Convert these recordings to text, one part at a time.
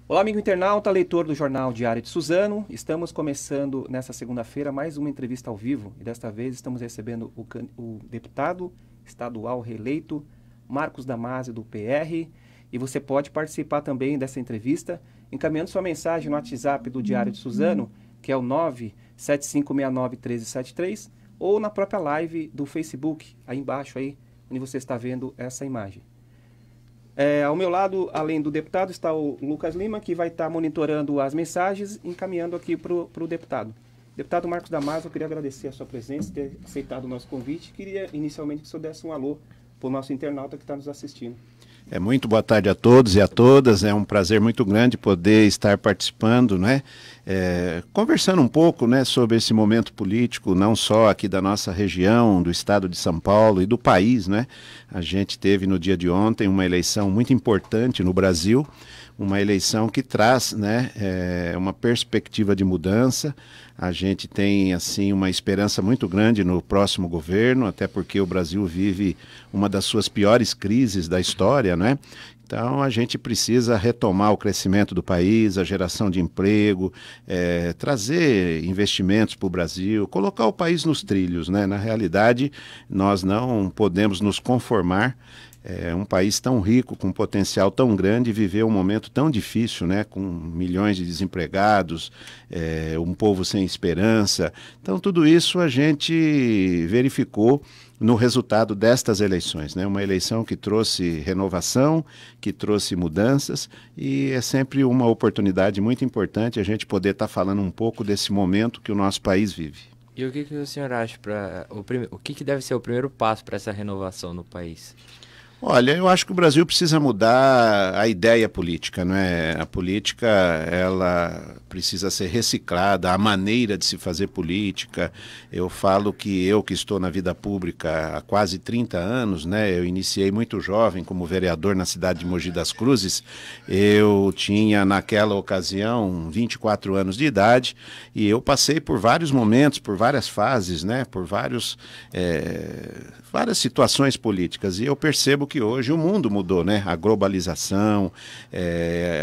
Olá, amigo internauta, leitor do Jornal Diário de Suzano. Estamos começando nesta segunda-feira mais uma entrevista ao vivo e desta vez estamos recebendo o deputado estadual reeleito Marcos Damasio, do PR. E você pode participar também dessa entrevista encaminhando sua mensagem no WhatsApp do Diário de Suzano, que é o 975691373, ou na própria live do Facebook, aí embaixo, aí, onde você está vendo essa imagem. Ao meu lado, além do deputado, está o Lucas Lima, que vai estar monitorando as mensagens e encaminhando aqui para o deputado. Deputado Marcos Damasio, eu queria agradecer a sua presença, ter aceitado o nosso convite. Queria inicialmente que o senhor desse um alô para o nosso internauta que está nos assistindo. Muito boa tarde a todos e a todas, é um prazer muito grande poder estar participando, né? Conversando um pouco, né, sobre esse momento político, não só aqui da nossa região, do estado de São Paulo e do país, né? A gente teve no dia de ontem uma eleição muito importante no Brasil, uma eleição que traz, né, uma perspectiva de mudança. A gente tem assim uma esperança muito grande no próximo governo, até porque o Brasil vive uma das suas piores crises da história, né? Então a gente precisa retomar o crescimento do país, a geração de emprego, trazer investimentos para o Brasil, colocar o país nos trilhos, né? Na realidade, nós não podemos nos conformar. Um país tão rico, com um potencial tão grande, viver um momento tão difícil, né, com milhões de desempregados, um povo sem esperança. Então, tudo isso a gente verificou no resultado destas eleições, né? Uma eleição que trouxe renovação, que trouxe mudanças, e é sempre uma oportunidade muito importante a gente poder estar falando um pouco desse momento que o nosso país vive. E o que o senhor acha o que deve ser o primeiro passo para essa renovação no país? Olha, eu acho que o Brasil precisa mudar a ideia política, não é? A política, ela precisa ser reciclada, a maneira de se fazer política. Eu falo que eu que estou na vida pública há quase 30 anos, né? Eu iniciei muito jovem como vereador na cidade de Mogi das Cruzes. Eu tinha naquela ocasião 24 anos de idade e eu passei por vários momentos, por várias fases, né? Por várias situações políticas, e eu percebo que hoje o mundo mudou, né? A globalização,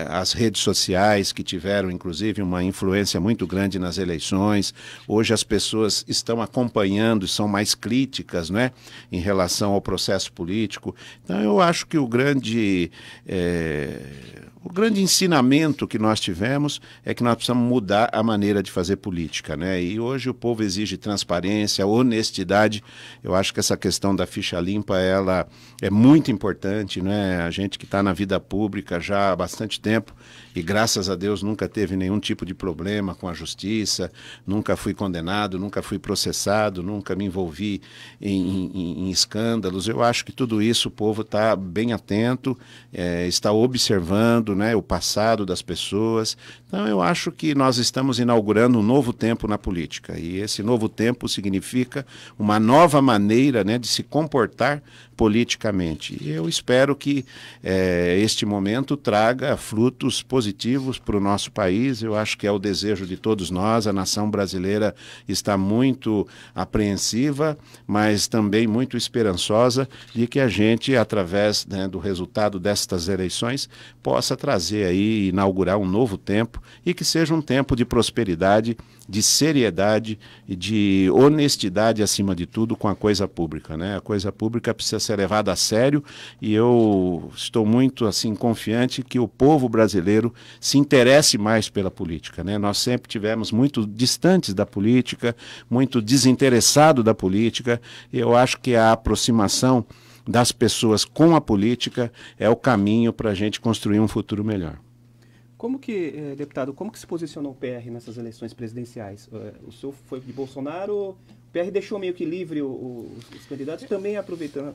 as redes sociais que tiveram inclusive uma influência muito grande nas eleições. Hoje as pessoas estão acompanhando e são mais críticas, né, em relação ao processo político. Então eu acho que o grande ensinamento que nós tivemos é que nós precisamos mudar a maneira de fazer política, né? E hoje o povo exige transparência, honestidade. Eu acho que essa questão da ficha limpa, ela é muito importante, né? A gente que está na vida pública já há bastante tempo e graças a Deus nunca teve nenhum tipo de problema com a justiça, nunca fui condenado, nunca fui processado, nunca me envolvi em escândalos. Eu acho que tudo isso o povo está bem atento, está observando, né, o passado das pessoas. Então eu acho que nós estamos inaugurando um novo tempo na política, e esse novo tempo significa uma nova maneira, né, de se comportar politicamente. E eu espero que este momento traga frutos positivos para o nosso país. Eu acho que é o desejo de todos nós. A nação brasileira está muito apreensiva, mas também muito esperançosa de que a gente, através, né, do resultado destas eleições, possa trazer aí, inaugurar um novo tempo, e que seja um tempo de prosperidade, de seriedade e de honestidade acima de tudo com a coisa pública, né? A coisa pública precisa ser levada a sério, e eu estou muito assim confiante que o povo brasileiro se interesse mais pela política, né? Nós sempre tivemos muito distantes da política, muito desinteressado da política, e eu acho que a aproximação das pessoas com a política é o caminho para a gente construir um futuro melhor. Deputado, como que se posicionou o PR nessas eleições presidenciais? O senhor foi de Bolsonaro, o PR deixou meio que livre os candidatos, também aproveitando.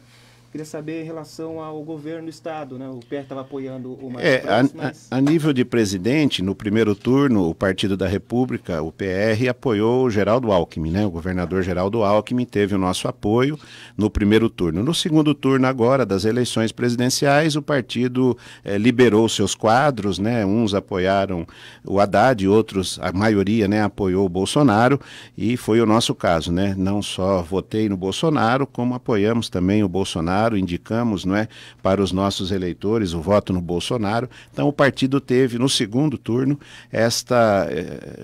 Queria saber em relação ao governo do estado, né? O PR estava apoiando o Marcos Braz, mas... A nível de presidente, no primeiro turno, o Partido da República, o PR, apoiou o Geraldo Alckmin, né? O governador Geraldo Alckmin teve o nosso apoio no primeiro turno. No segundo turno agora, das eleições presidenciais, o partido liberou seus quadros, né? Uns apoiaram o Haddad, outros, a maioria, né, apoiou o Bolsonaro, e foi o nosso caso, né? Não só votei no Bolsonaro, como apoiamos também o Bolsonaro Bolsonaro, indicamos, não é, para os nossos eleitores o voto no Bolsonaro. Então o partido teve no segundo turno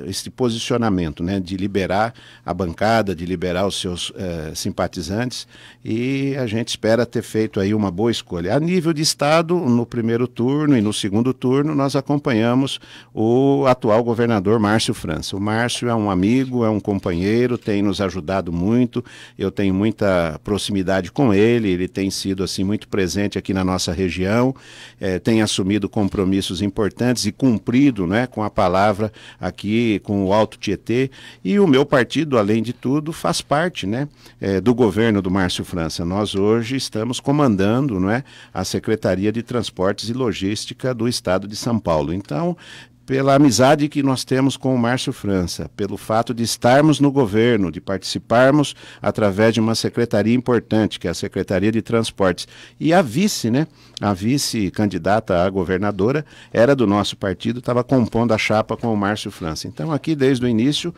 este posicionamento, né, de liberar a bancada, de liberar os seus simpatizantes, e a gente espera ter feito aí uma boa escolha. A nível de Estado, no primeiro turno e no segundo turno, nós acompanhamos o atual governador Márcio França. O Márcio é um amigo, é um companheiro, tem nos ajudado muito, eu tenho muita proximidade com ele, ele tem sido assim muito presente aqui na nossa região, tem assumido compromissos importantes e cumprido, né, com a palavra aqui, com o Alto Tietê, e o meu partido, além de tudo, faz parte, né, do governo do Márcio França. Nós hoje estamos comandando, não é, a Secretaria de Transportes e Logística do Estado de São Paulo. Então, pela amizade que nós temos com o Márcio França, pelo fato de estarmos no governo, de participarmos através de uma secretaria importante, que é a Secretaria de Transportes, e a vice, né, a vice-candidata a governadora, era do nosso partido, estava compondo a chapa com o Márcio França. Então aqui desde o início,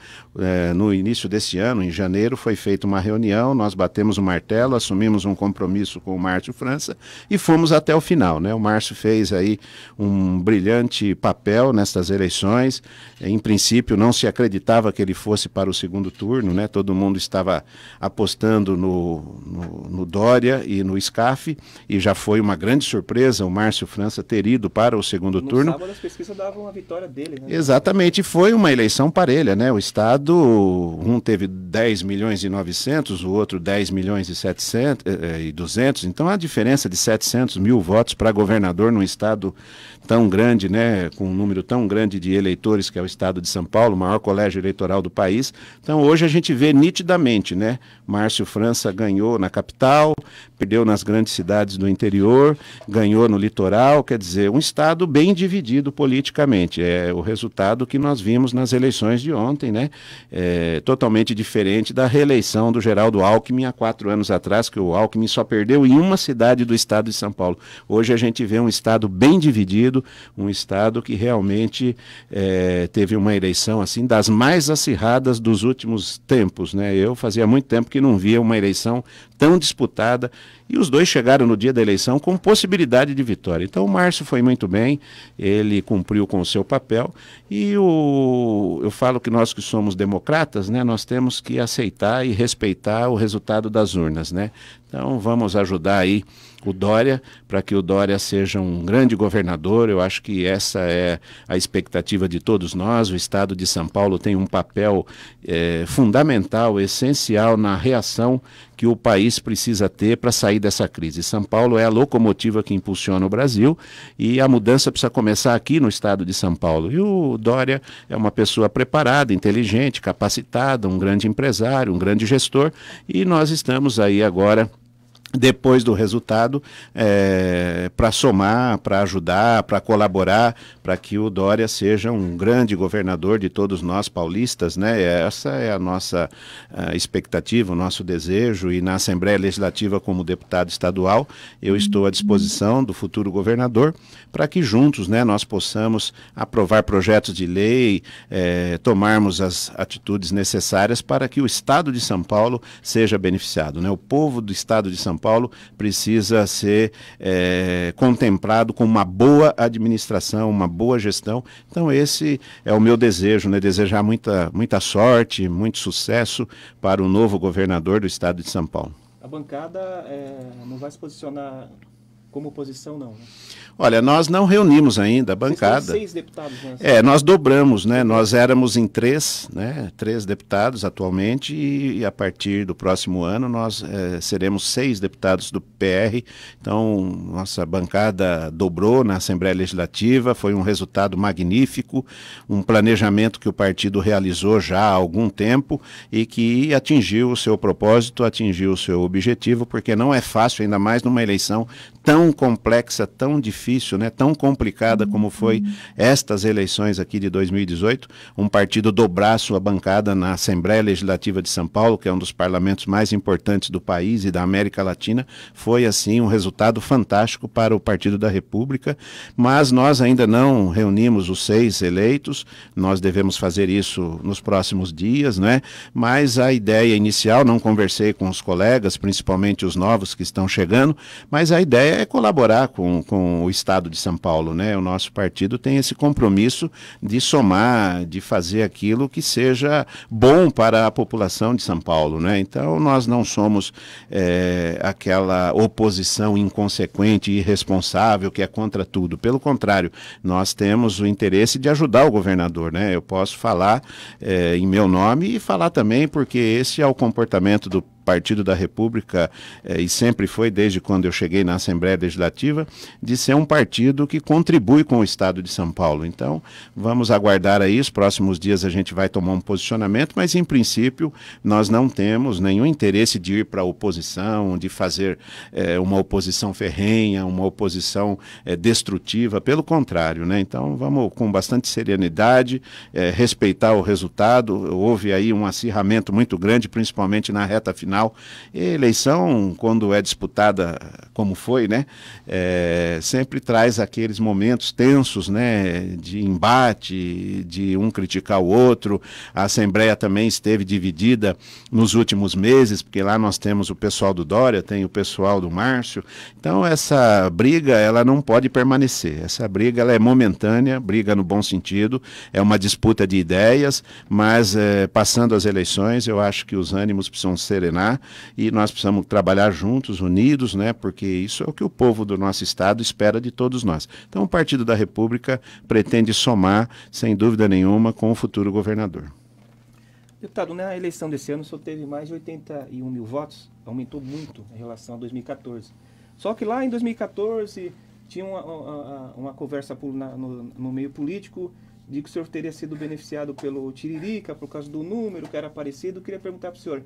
no início desse ano, em janeiro, foi feita uma reunião, nós batemos o martelo, assumimos um compromisso com o Márcio França e fomos até o final, né? O Márcio fez aí um brilhante papel nesta eleições. Em princípio não se acreditava que ele fosse para o segundo turno, né? Todo mundo estava apostando no Dória e no SCAF, e já foi uma grande surpresa o Márcio França ter ido para o segundo turno. No sábado as pesquisas davam a vitória dele, né? Exatamente, foi uma eleição parelha, né? O Estado, um teve 10 milhões e 900, o outro 10 milhões e 200, então a diferença de 700 mil votos para governador num Estado tão grande, né, com um número tão grande de eleitores, que é o Estado de São Paulo, o maior colégio eleitoral do país. Então hoje a gente vê nitidamente, né, Márcio França ganhou na capital, perdeu nas grandes cidades do interior, ganhou no litoral, quer dizer, um Estado bem dividido politicamente. É o resultado que nós vimos nas eleições de ontem, né, totalmente diferente da reeleição do Geraldo Alckmin há 4 anos atrás, que o Alckmin só perdeu em uma cidade do Estado de São Paulo. Hoje a gente vê um Estado bem dividido, um Estado que realmente teve uma eleição assim das mais acirradas dos últimos tempos, né? Eu fazia muito tempo que não via uma eleição tão disputada, e os dois chegaram no dia da eleição com possibilidade de vitória. Então o Márcio foi muito bem, ele cumpriu com o seu papel, e eu falo que nós que somos democratas, né, nós temos que aceitar e respeitar o resultado das urnas, né? Então vamos ajudar aí o Dória, para que o Dória seja um grande governador. Eu acho que essa é a expectativa de todos nós. O Estado de São Paulo tem um papel fundamental, essencial na reação que o país precisa ter para sair dessa crise. São Paulo é a locomotiva que impulsiona o Brasil, e a mudança precisa começar aqui no Estado de São Paulo. E o Dória é uma pessoa preparada, inteligente, capacitada, um grande empresário, um grande gestor, e nós estamos aí agora, depois do resultado, para somar, para ajudar, para colaborar, para que o Dória seja um grande governador de todos nós paulistas, né? Essa é a nossa expectativa, o nosso desejo, e na Assembleia Legislativa, como deputado estadual, eu estou à disposição do futuro governador para que juntos, né, nós possamos aprovar projetos de lei, tomarmos as atitudes necessárias para que o Estado de São Paulo seja beneficiado, né? O povo do Estado de São Paulo precisa ser contemplado com uma boa administração, uma boa gestão. Então esse é o meu desejo, né? Desejar muita sorte, muito sucesso para o novo governador do Estado de São Paulo. A bancada não vai se posicionar como oposição, não, né? Olha, nós não reunimos ainda a bancada. Vocês têm 6 deputados, né? Nós dobramos, né? Nós éramos em 3, né? 3 deputados atualmente, e a partir do próximo ano nós seremos 6 deputados do PR. Então, nossa bancada dobrou na Assembleia Legislativa, foi um resultado magnífico, um planejamento que o partido realizou já há algum tempo e que atingiu o seu propósito, atingiu o seu objetivo, porque não é fácil, ainda mais numa eleição tão tão complexa, tão difícil, né, tão complicada como foi estas eleições aqui de 2018, um partido dobrar sua bancada na Assembleia Legislativa de São Paulo, que é um dos parlamentos mais importantes do país e da América Latina, foi assim um resultado fantástico para o Partido da República, mas nós ainda não reunimos os 6 eleitos, nós devemos fazer isso nos próximos dias, né? Mas a ideia inicial, não conversei com os colegas, principalmente os novos que estão chegando, mas a ideia é colaborar com o Estado de São Paulo, né? O nosso partido tem esse compromisso de somar, de fazer aquilo que seja bom para a população de São Paulo, né? Então nós não somos aquela oposição inconsequente e irresponsável que é contra tudo. Pelo contrário, nós temos o interesse de ajudar o governador, né? Eu posso falar em meu nome e falar também porque esse é o comportamento do Partido da República, e sempre foi desde quando eu cheguei na Assembleia Legislativa, de ser um partido que contribui com o Estado de São Paulo. Então, vamos aguardar aí, os próximos dias a gente vai tomar um posicionamento, mas em princípio nós não temos nenhum interesse de ir para a oposição, de fazer uma oposição ferrenha, uma oposição destrutiva, pelo contrário, né? Então, vamos com bastante serenidade, respeitar o resultado. Houve aí um acirramento muito grande, principalmente na reta final. E eleição, quando é disputada como foi, né, sempre traz aqueles momentos tensos, né, de embate, de um criticar o outro. A Assembleia também esteve dividida nos últimos meses, porque lá nós temos o pessoal do Dória, tem o pessoal do Márcio. Então essa briga, ela não pode permanecer. Essa briga, ela é momentânea, briga no bom sentido, é uma disputa de ideias, mas passando as eleições, eu acho que os ânimos precisam serenar e nós precisamos trabalhar juntos, unidos, né, porque isso é o que o povo do nosso estado espera de todos nós. Então o Partido da República pretende somar, sem dúvida nenhuma, com o futuro governador. Deputado, na eleição desse ano, o senhor teve mais de 81 mil votos, aumentou muito em relação a 2014. Só que lá em 2014 tinha uma conversa no meio político de que o senhor teria sido beneficiado pelo Tiririca por causa do número que era parecido. Eu queria perguntar para o senhor,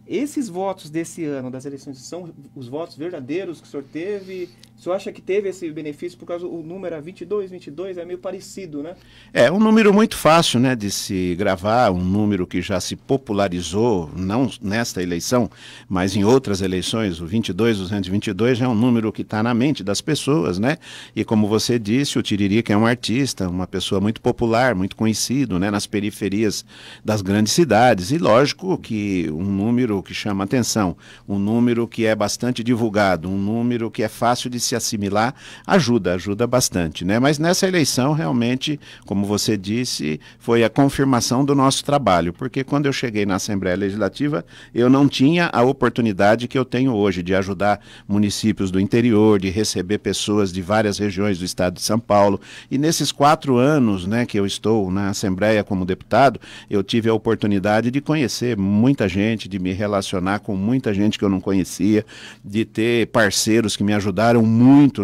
esses votos desse ano, das eleições, são os votos verdadeiros que o senhor teve? O senhor acha que teve esse benefício por causa do número era 22, é meio parecido, né? É um número muito fácil, né, de se gravar, um número que já se popularizou, não nesta eleição, mas em outras eleições. O 22.222 já é um número que está na mente das pessoas, né? E como você disse, o Tiririca é um artista, uma pessoa muito popular, muito conhecido, né, nas periferias das grandes cidades. E lógico que um número que chama atenção, um número que é bastante divulgado, um número que é fácil de se assimilar, ajuda bastante, né? Mas nessa eleição, realmente, como você disse, foi a confirmação do nosso trabalho, porque quando eu cheguei na Assembleia Legislativa, eu não tinha a oportunidade que eu tenho hoje de ajudar municípios do interior, de receber pessoas de várias regiões do estado de São Paulo, e nesses 4 anos, né, que eu estou na Assembleia como deputado, eu tive a oportunidade de conhecer muita gente, de me relacionar com muita gente que eu não conhecia, de ter parceiros que me ajudaram muito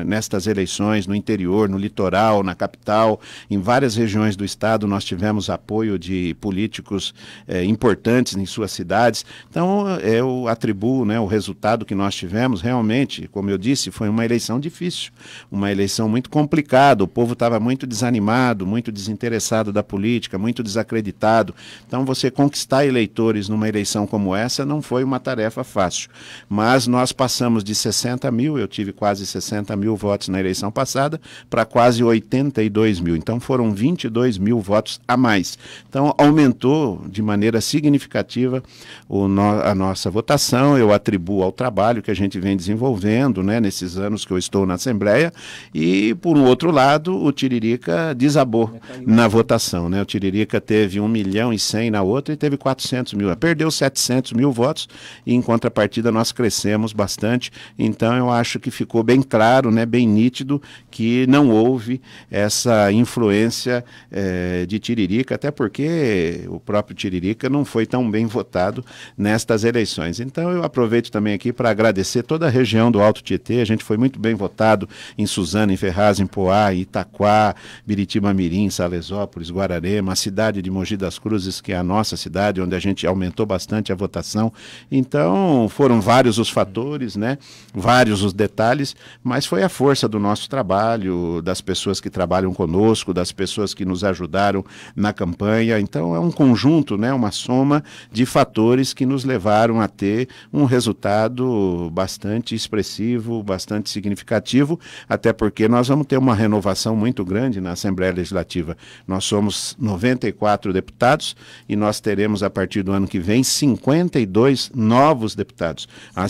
nestas eleições, no interior, no litoral, na capital, em várias regiões do estado nós tivemos apoio de políticos importantes em suas cidades. Então eu atribuo, né, o resultado que nós tivemos, realmente, como eu disse, foi uma eleição difícil, uma eleição muito complicada, o povo estava muito desanimado, muito desinteressado da política, muito desacreditado. Então você conquistar eleitores numa eleição como essa não foi uma tarefa fácil, mas nós passamos de 60 mil, eu tive quase 60 mil votos na eleição passada, para quase 82 mil, então foram 22 mil votos a mais. Então aumentou de maneira significativa a nossa votação. Eu atribuo ao trabalho que a gente vem desenvolvendo, né, nesses anos que eu estou na Assembleia, e por um outro lado o Tiririca desabou na votação, né? O Tiririca teve 1.100.000 na outra e teve 400 mil, perdeu 700 mil votos, e em contrapartida nós crescemos bastante. Então eu acho que ficou bem claro, né, bem nítido, que não houve essa influência de Tiririca, até porque o próprio Tiririca não foi tão bem votado nestas eleições. Então eu aproveito também aqui para agradecer toda a região do Alto Tietê. A gente foi muito bem votado em Suzano, em Ferraz, em Poá, em Itaquá, Biritiba-Mirim, Salesópolis, Guararema, a cidade de Mogi das Cruzes, que é a nossa cidade, onde a gente aumentou bastante bastante a votação. Então, foram vários os fatores, né? Vários os detalhes, mas foi a força do nosso trabalho, das pessoas que trabalham conosco, das pessoas que nos ajudaram na campanha. Então, é um conjunto, né? Uma soma de fatores que nos levaram a ter um resultado bastante expressivo, bastante significativo, até porque nós vamos ter uma renovação muito grande na Assembleia Legislativa. Nós somos 94 deputados e nós teremos, a partir do ano que vem, 52 novos deputados. A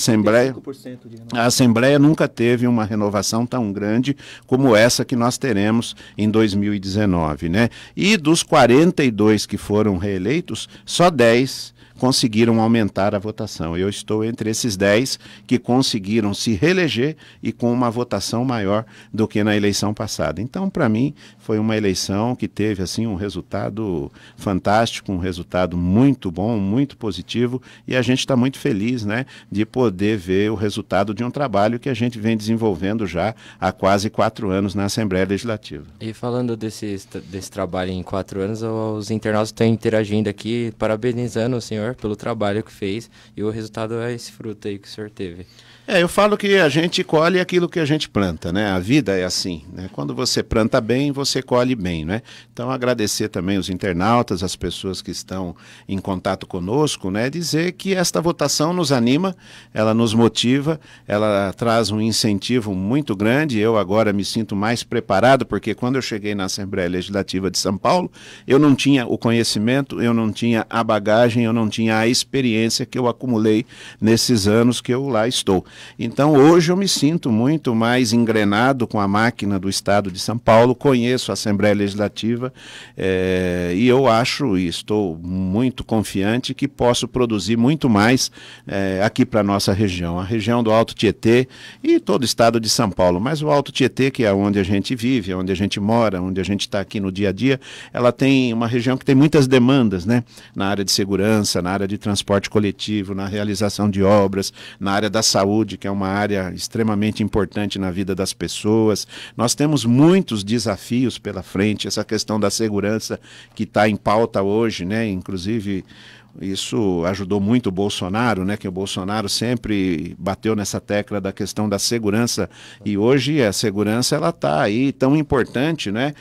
Assembleia nunca teve uma renovação tão grande como essa que nós teremos em 2019, né? E dos 42 que foram reeleitos, só 10 conseguiram aumentar a votação. Eu estou entre esses 10 que conseguiram se reeleger e com uma votação maior do que na eleição passada. Então, para mim, foi uma eleição que teve assim um resultado fantástico, um resultado muito bom, muito positivo, e a gente está muito feliz, né, de poder ver o resultado de um trabalho que a gente vem desenvolvendo já há quase 4 anos na Assembleia Legislativa. E falando desse trabalho em 4 anos, os internautas estão interagindo aqui, parabenizando o senhor pelo trabalho que fez, e o resultado é esse fruto aí que o senhor teve. Eu falo que a gente colhe aquilo que a gente planta, né? A vida é assim, né? Quando você planta bem, você colhe bem, né? Então, agradecer também os internautas, as pessoas que estão em contato conosco, né? Dizer que esta votação nos anima, ela nos motiva, ela traz um incentivo muito grande. Eu agora me sinto mais preparado, porque quando eu cheguei na Assembleia Legislativa de São Paulo, eu não tinha o conhecimento, eu não tinha a bagagem, eu não tinha a experiência que eu acumulei nesses anos que eu lá estou. Então, hoje eu me sinto muito mais engrenado com a máquina do Estado de São Paulo, conheço a Assembleia Legislativa e eu acho, e estou muito confiante, que posso produzir muito mais aqui para a nossa região, a região do Alto Tietê e todo o Estado de São Paulo. Mas o Alto Tietê, que é onde a gente vive, onde a gente mora, onde a gente está aqui no dia a dia, ela tem uma região que tem muitas demandas, né? Na área de segurança, na área de transporte coletivo, na realização de obras, na área da saúde, que é uma área extremamente importante na vida das pessoas. Nós temos muitos desafios pela frente, essa questão da segurança que está em pauta hoje, né? Inclusive, isso ajudou muito o Bolsonaro, né? Que o Bolsonaro sempre bateu nessa tecla da questão da segurança, e hoje a segurança ela está aí tão importante, né?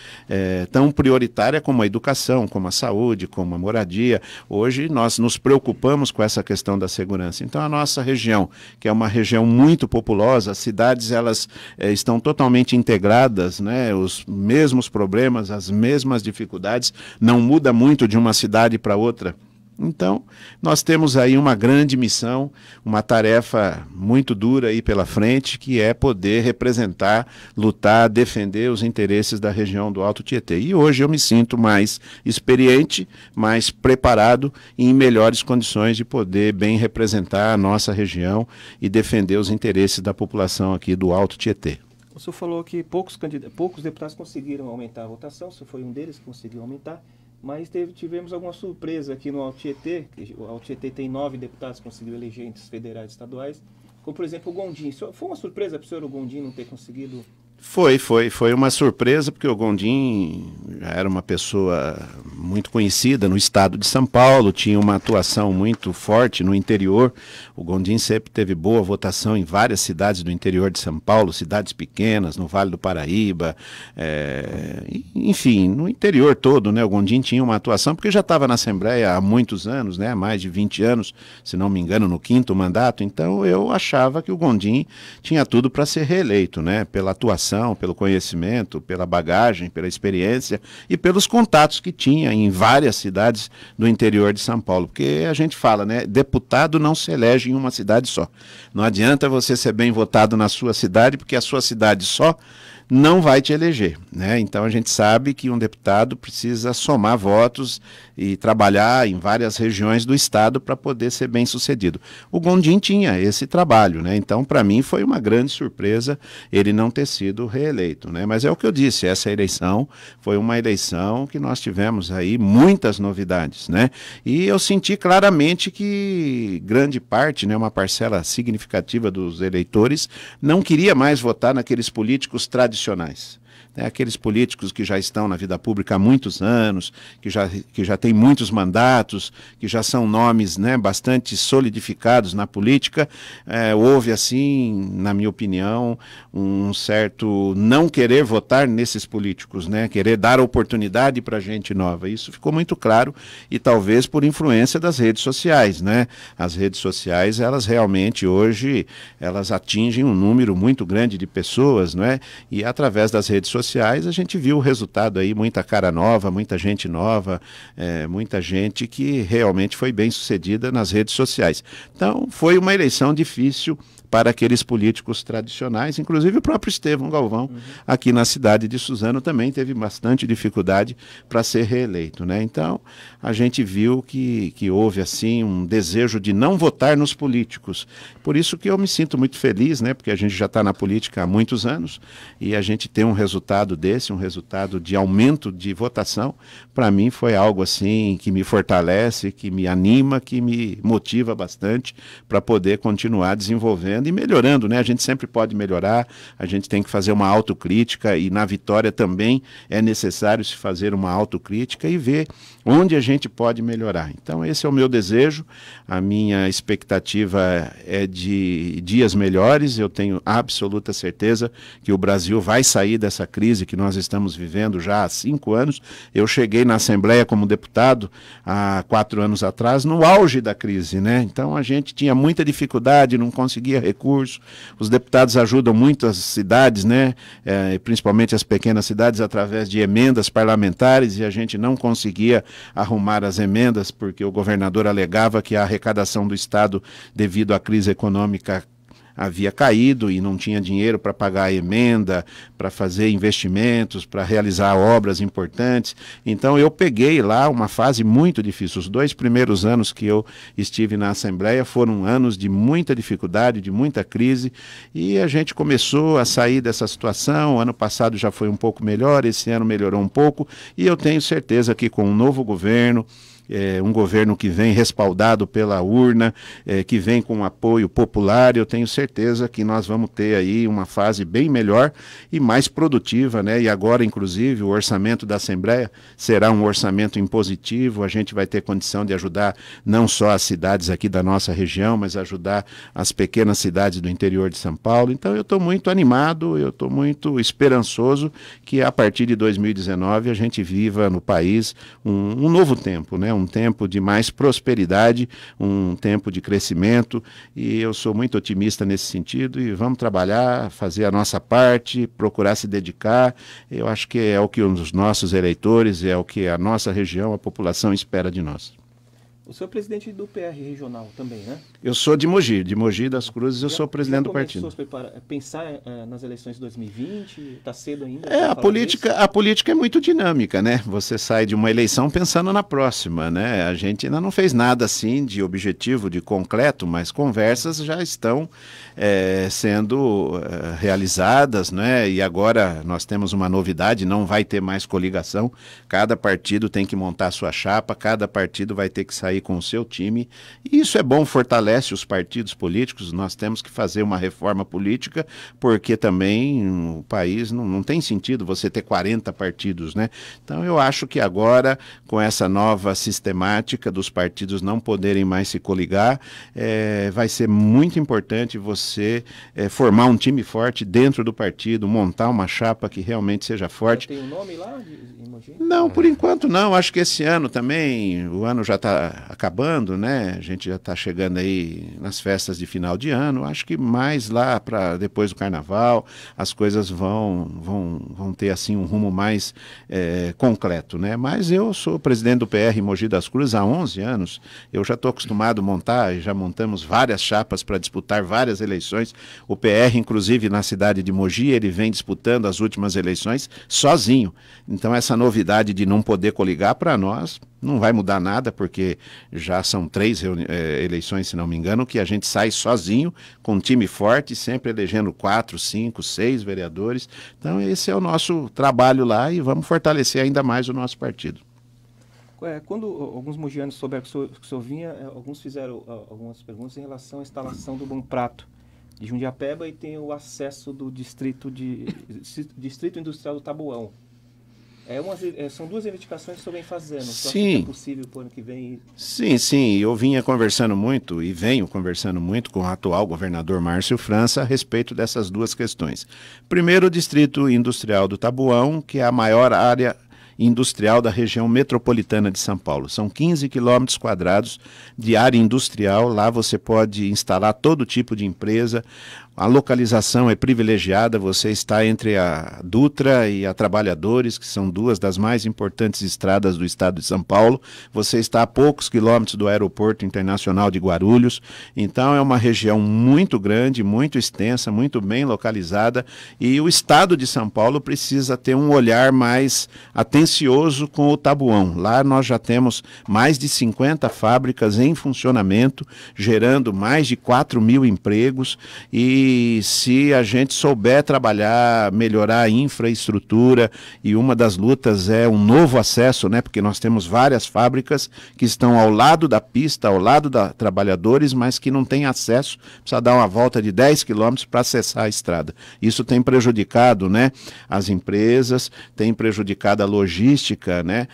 Tão prioritária como a educação, como a saúde, como a moradia. Hoje nós nos preocupamos com essa questão da segurança. Então a nossa região, que é uma região muito populosa, as cidades elas estão totalmente integradas, né? Os mesmos problemas, as mesmas dificuldades, não muda muito de uma cidade para outra. Então, nós temos aí uma grande missão, uma tarefa muito dura aí pela frente, que é poder representar, lutar, defender os interesses da região do Alto Tietê. E hoje eu me sinto mais experiente, mais preparado e em melhores condições de poder bem representar a nossa região e defender os interesses da população aqui do Alto Tietê. O senhor falou que poucos deputados conseguiram aumentar a votação, o senhor foi um deles que conseguiu aumentar. Mas tivemos alguma surpresa aqui no Alto Tietê. O Alto Tietê tem 9 deputados que conseguiram eleger entre os federais e estaduais, como por exemplo o Gondim. Foi uma surpresa para o senhor o Gondim não ter conseguido? Foi uma surpresa, porque o Gondim já era uma pessoa muito conhecida no estado de São Paulo, tinha uma atuação muito forte no interior. O Gondim sempre teve boa votação em várias cidades do interior de São Paulo, cidades pequenas, no Vale do Paraíba, enfim, no interior todo, né? O Gondim tinha uma atuação, porque já estava na Assembleia há muitos anos, né? Há mais de 20 anos, se não me engano, no 5º mandato. Então eu achava que o Gondim tinha tudo para ser reeleito, né? Pela atuação, pelo conhecimento, pela bagagem, pela experiência e pelos contatos que tinha em várias cidades do interior de São Paulo. Porque a gente fala, né, deputado não se elege em uma cidade só. Não adianta você ser bem votado na sua cidade, porque a sua cidade só não vai te eleger, né? Então a gente sabe que um deputado precisa somar votos e trabalhar em várias regiões do estado para poder ser bem sucedido. O Gondim tinha esse trabalho, né? Então para mim foi uma grande surpresa ele não ter sido reeleito, né? Mas é o que eu disse, essa eleição foi uma eleição que nós tivemos aí muitas novidades, né? E eu senti claramente que grande parte, né, uma parcela significativa dos eleitores não queria mais votar naqueles políticos tradicionais. né? Aqueles políticos que já estão na vida pública há muitos anos, que já têm muitos mandatos, que já são nomes, né, bastante solidificados na política. Houve, assim, na minha opinião, um certo não querer votar nesses políticos, né? Querer dar oportunidade para gente nova. Isso ficou muito claro, e talvez por influência das redes sociais, né? As redes sociais, elas realmente hoje, elas atingem um número muito grande de pessoas, né? E através das redes sociais a gente viu o resultado aí, muita cara nova, muita gente nova, muita gente que realmente foi bem sucedida nas redes sociais. Então foi uma eleição difícil para aqueles políticos tradicionais, inclusive o próprio Estevão Galvão, aqui na cidade de Suzano, também teve bastante dificuldade para ser reeleito, né? Então, a gente viu que houve, assim, um desejo de não votar nos políticos. Por isso que eu me sinto muito feliz, né? Porque a gente já está na política há muitos anos, e a gente ter um resultado desse, um resultado de aumento de votação, para mim foi algo, assim, que me fortalece, que me anima, que me motiva bastante para poder continuar desenvolvendo e melhorando, né? A gente sempre pode melhorar, a gente tem que fazer uma autocrítica, e na vitória também é necessário se fazer uma autocrítica e ver onde a gente pode melhorar. Então esse é o meu desejo, a minha expectativa é de dias melhores. Eu tenho absoluta certeza que o Brasil vai sair dessa crise que nós estamos vivendo já há 5 anos. Eu cheguei na Assembleia como deputado há 4 anos atrás, no auge da crise, né? Então a gente tinha muita dificuldade, não conseguia recurso. Os deputados ajudam muito as cidades, né? Principalmente as pequenas cidades, através de emendas parlamentares, e a gente não conseguia arrumar as emendas porque o governador alegava que a arrecadação do Estado, devido à crise econômica, havia caído e não tinha dinheiro para pagar a emenda, para fazer investimentos, para realizar obras importantes. Então eu peguei lá uma fase muito difícil. Os 2 primeiros anos que eu estive na Assembleia foram anos de muita dificuldade, de muita crise, e a gente começou a sair dessa situação. O ano passado já foi um pouco melhor, esse ano melhorou um pouco, e eu tenho certeza que com um novo governo, um governo que vem respaldado pela urna, que vem com apoio popular, eu tenho certeza que nós vamos ter aí uma fase bem melhor e mais produtiva, né? E agora, inclusive, o orçamento da Assembleia será um orçamento impositivo. A gente vai ter condição de ajudar não só as cidades aqui da nossa região, mas ajudar as pequenas cidades do interior de São Paulo. Então eu estou muito animado, eu estou muito esperançoso que a partir de 2019 a gente viva no país um novo tempo, né? Um tempo de mais prosperidade, um tempo de crescimento, e eu sou muito otimista nesse sentido, e vamos trabalhar, fazer a nossa parte, procurar se dedicar. Eu acho que é o que os nossos eleitores, é o que a nossa região, a população espera de nós. O senhor é presidente do PR regional também, né? Eu sou de Mogi das Cruzes, eu sou presidente do partido. Pensar nas eleições de 2020, está cedo ainda? A política é muito dinâmica, né? Você sai de uma eleição pensando na próxima, né? A gente ainda não fez nada assim de objetivo, de concreto, mas conversas já estão sendo realizadas, né? E agora nós temos uma novidade, não vai ter mais coligação, cada partido tem que montar sua chapa, cada partido vai ter que sair com o seu time, e isso é bom, fortalece os partidos políticos. Nós temos que fazer uma reforma política, porque também o país não tem sentido você ter 40 partidos, né? Então eu acho que agora, com essa nova sistemática dos partidos não poderem mais se coligar, vai ser muito importante você formar um time forte dentro do partido, montar uma chapa que realmente seja forte. Tem um nome lá em Mogi? Não, por enquanto não. Acho que esse ano também, o ano já está acabando, né? A gente já está chegando aí nas festas de final de ano. Acho que mais lá para depois do Carnaval as coisas vão ter assim um rumo mais concreto, né? Mas eu sou presidente do PR em Mogi das Cruzes há 11 anos. Eu já estou acostumado a montar, já montamos várias chapas para disputar várias eleições. O PR, inclusive na cidade de Mogi, ele vem disputando as últimas eleições sozinho. Então essa novidade de não poder coligar, para nós não vai mudar nada, porque já são 3 eleições, se não me engano, que a gente sai sozinho, com um time forte, sempre elegendo 4, 5, 6 vereadores. Então esse é o nosso trabalho lá, e vamos fortalecer ainda mais o nosso partido. Quando alguns mogianos souberam que o senhor vinha, alguns fizeram algumas perguntas em relação à instalação do Bom Prato. de Jundiapeba e tem o acesso do Distrito Industrial do Tabuão. São duas reivindicações que o senhor vem fazendo. Você acha que é possível para o ano que vem? Sim. Eu vinha conversando muito e venho conversando muito com o atual governador Márcio França a respeito dessas duas questões. Primeiro, o Distrito Industrial do Tabuão, que é a maior área industrial da região metropolitana de São Paulo. São 15 quilômetros quadrados de área industrial. Lá você pode instalar todo tipo de empresa. A localização é privilegiada, você está entre a Dutra e a Trabalhadores, que são duas das mais importantes estradas do estado de São Paulo. Você está a poucos quilômetros do Aeroporto Internacional de Guarulhos. Então é uma região muito grande, muito extensa, muito bem localizada, e o estado de São Paulo precisa ter um olhar mais atencioso com o Tabuão. Lá nós já temos mais de 50 fábricas em funcionamento, gerando mais de 4.000 empregos, e se a gente souber trabalhar, melhorar a infraestrutura, e uma das lutas é um novo acesso, né? Porque nós temos várias fábricas que estão ao lado da pista, ao lado da Trabalhadores, mas que não têm acesso, precisa dar uma volta de 10 quilômetros para acessar a estrada. Isso tem prejudicado, né, as empresas, tem prejudicado a logística, né,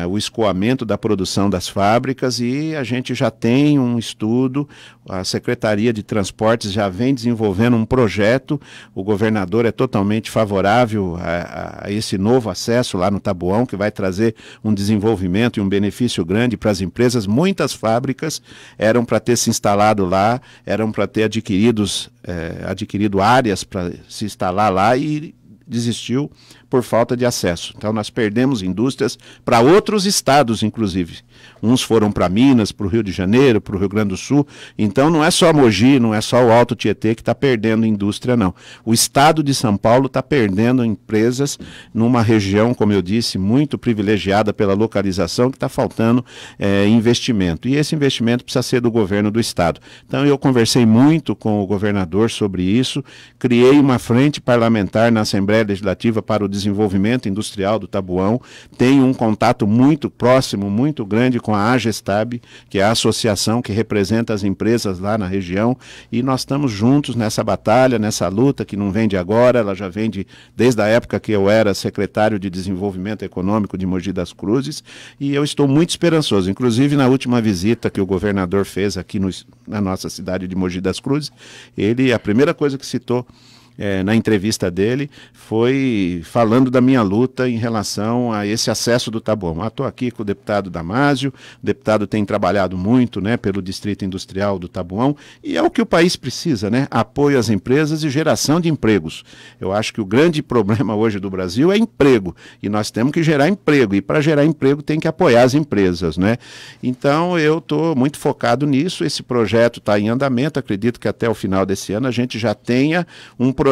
o escoamento da produção das fábricas, e a gente já tem um estudo, a Secretaria de Transportes já vem desenvolvendo um projeto, o governador é totalmente favorável a esse novo acesso lá no Tabuão, que vai trazer um desenvolvimento e um benefício grande para as empresas. Muitas fábricas eram para ter se instalado lá, eram para ter adquirido áreas para se instalar lá, e desistiu por falta de acesso. Então nós perdemos indústrias para outros estados, inclusive. Uns foram para Minas, para o Rio de Janeiro, para o Rio Grande do Sul. Então não é só Mogi, não é só o Alto Tietê que está perdendo indústria, não. O estado de São Paulo está perdendo empresas numa região, como eu disse, muito privilegiada pela localização, que está faltando investimento. E esse investimento precisa ser do governo do estado. Então eu conversei muito com o governador sobre isso, criei uma frente parlamentar na Assembleia Legislativa para o desenvolvimento industrial do Tabuão, tem um contato muito próximo, muito grande com a AGESTAB, que é a associação que representa as empresas lá na região, e nós estamos juntos nessa batalha, nessa luta que não vem de agora, ela já vem desde a época que eu era secretário de Desenvolvimento Econômico de Mogi das Cruzes, e eu estou muito esperançoso. Inclusive, na última visita que o governador fez aqui na nossa cidade de Mogi das Cruzes, a primeira coisa que citou na entrevista dele, foi falando da minha luta em relação a esse acesso do Tabuão. Estou aqui com o deputado Damásio, o deputado tem trabalhado muito, né, pelo Distrito Industrial do Tabuão, e é o que o país precisa, né? Apoio às empresas e geração de empregos. Eu acho que o grande problema hoje do Brasil é emprego, e nós temos que gerar emprego, e para gerar emprego tem que apoiar as empresas, né? Então eu estou muito focado nisso, esse projeto está em andamento, acredito que até o final desse ano a gente já tenha um projeto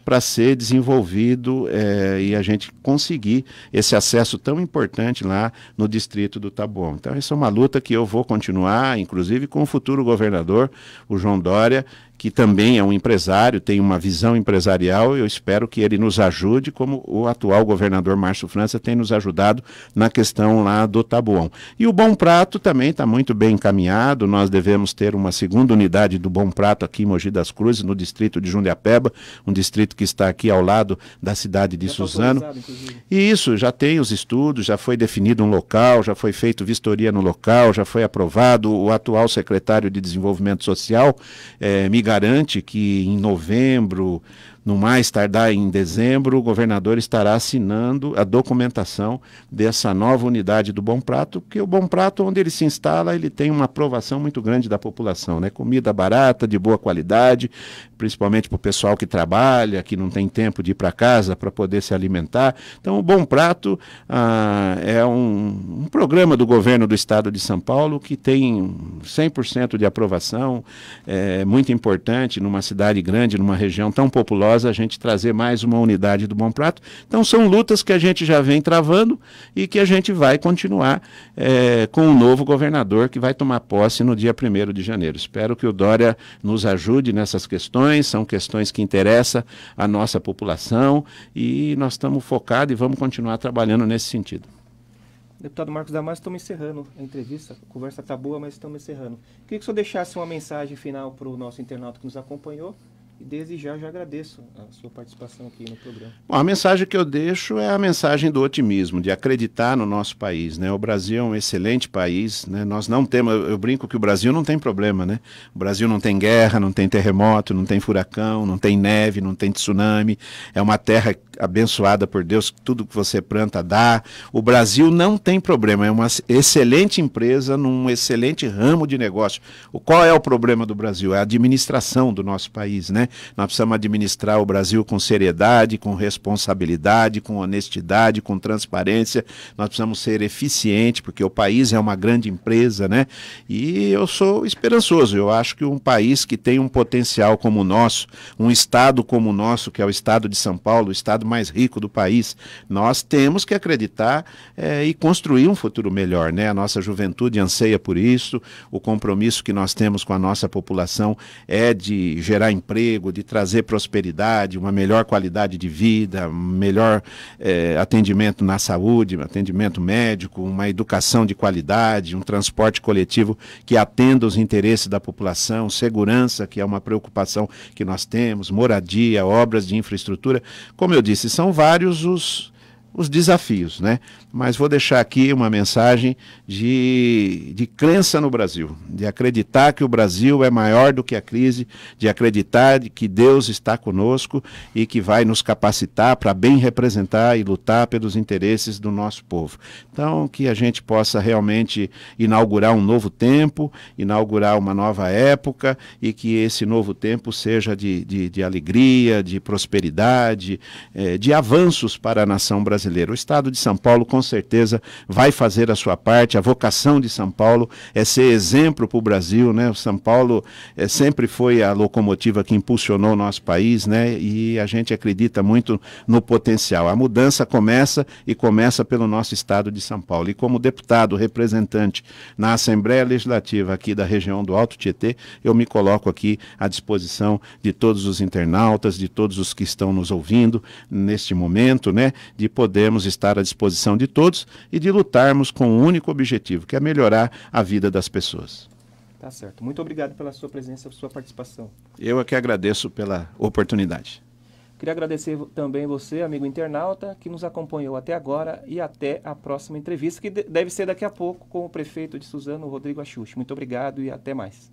para ser desenvolvido e a gente conseguir esse acesso tão importante lá no distrito do Tabuão. Então essa é uma luta que eu vou continuar, inclusive com o futuro governador, o João Dória, que também é um empresário, tem uma visão empresarial. Eu espero que ele nos ajude, como o atual governador Márcio França tem nos ajudado na questão lá do Tabuão. E o Bom Prato também está muito bem encaminhado, nós devemos ter uma segunda unidade do Bom Prato aqui em Mogi das Cruzes, no distrito de Jundiapeba, um distrito que está aqui ao lado da cidade de Suzano. E isso, já tem os estudos, já foi definido um local, já foi feito vistoria no local, já foi aprovado. O atual secretário de Desenvolvimento Social me garante que em novembro, no mais tardar em dezembro, o governador estará assinando a documentação dessa nova unidade do Bom Prato, porque o Bom Prato, onde ele se instala, ele tem uma aprovação muito grande da população, né? Comida barata, de boa qualidade, principalmente para o pessoal que trabalha, que não tem tempo de ir para casa para poder se alimentar. Então o Bom Prato é um programa do governo do estado de São Paulo que tem 100% de aprovação, é muito importante numa cidade grande, numa região tão populosa, a gente trazer mais uma unidade do Bom Prato. Então são lutas que a gente já vem travando e que a gente vai continuar com o novo governador que vai tomar posse no dia 1º de janeiro. Espero que o Dória nos ajude nessas questões, são questões que interessam a nossa população e nós estamos focados e vamos continuar trabalhando nesse sentido. Deputado Marcos Damasio, estamos encerrando a entrevista. A conversa está boa, mas estamos encerrando. Queria que o senhor deixasse uma mensagem final para o nosso internauta que nos acompanhou. E desde já agradeço a sua participação aqui no programa. Bom, a mensagem que eu deixo é a mensagem do otimismo, de acreditar no nosso país, né? O Brasil é um excelente país, né? Nós não temos, eu brinco que o Brasil não tem problema, né? O Brasil não tem guerra, não tem terremoto, não tem furacão, não tem neve, não tem tsunami. É uma terra abençoada por Deus, tudo que você planta dá. O Brasil não tem problema, é uma excelente empresa num excelente ramo de negócio. Qual é o problema do Brasil? É a administração do nosso país, né? Nós precisamos administrar o Brasil com seriedade, com responsabilidade, com honestidade, com transparência. Nós precisamos ser eficientes, porque o país é uma grande empresa, né? E eu sou esperançoso. Eu acho que um país que tem um potencial como o nosso, um estado como o nosso, que é o estado de São Paulo, o estado mais rico do país, nós temos que acreditar e construir um futuro melhor, né? A nossa juventude anseia por isso, o compromisso que nós temos com a nossa população é de gerar emprego, de trazer prosperidade, uma melhor qualidade de vida, melhor atendimento na saúde, atendimento médico, uma educação de qualidade, um transporte coletivo que atenda os interesses da população, segurança, que é uma preocupação que nós temos, moradia, obras de infraestrutura. Como eu disse, são vários os desafios, né? Mas vou deixar aqui uma mensagem de crença no Brasil, de acreditar que o Brasil é maior do que a crise, de acreditar que Deus está conosco e que vai nos capacitar para bem representar e lutar pelos interesses do nosso povo. Então, que a gente possa realmente inaugurar um novo tempo, inaugurar uma nova época e que esse novo tempo seja de alegria, de prosperidade, de avanços para a nação brasileira. O Estado de São Paulo, com certeza, vai fazer a sua parte. A vocação de São Paulo é ser exemplo para o Brasil, né? O São Paulo sempre foi a locomotiva que impulsionou o nosso país, né? E a gente acredita muito no potencial. A mudança começa pelo nosso Estado de São Paulo. E como deputado representante na Assembleia Legislativa aqui da região do Alto Tietê, eu me coloco aqui à disposição de todos os internautas, de todos os que estão nos ouvindo neste momento, né? De podermos estar à disposição de todos e de lutarmos com um único objetivo, que é melhorar a vida das pessoas. Tá certo. Muito obrigado pela sua presença, pela sua participação. Eu é que agradeço pela oportunidade. Queria agradecer também você, amigo internauta, que nos acompanhou até agora e até a próxima entrevista, que deve ser daqui a pouco com o prefeito de Suzano, Rodrigo Axuxi. Muito obrigado e até mais.